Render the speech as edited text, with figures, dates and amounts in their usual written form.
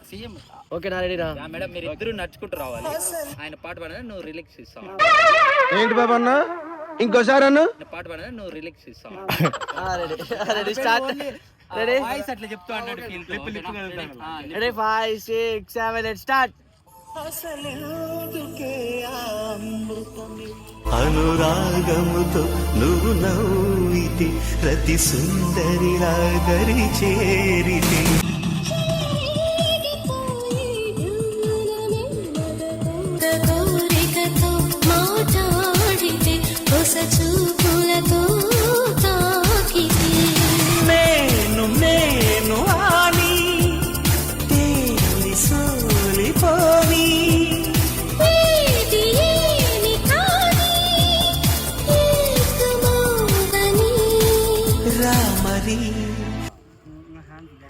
CM. Okay నా ready రా. Madam మీరు ఇద్దరు నడుచుకుంటూ రావాలి. ఆయన పాట పాడినా నువ్వు రిలాక్స్ ఇస్తావు. ఏంటి బాబా అన్న ఇంకోసారి అన్న పాట పాడినా నువ్వు రిలాక్స్ ఇస్తావు. Ready start. రెడీ వాయిస్ అట్లా చెప్తూ అన్నాడు. Ready 5 6 7 8 start. అనురాగముతో నువ్వు నవ్వితే ప్రతి సుందరి రాగరి చేరి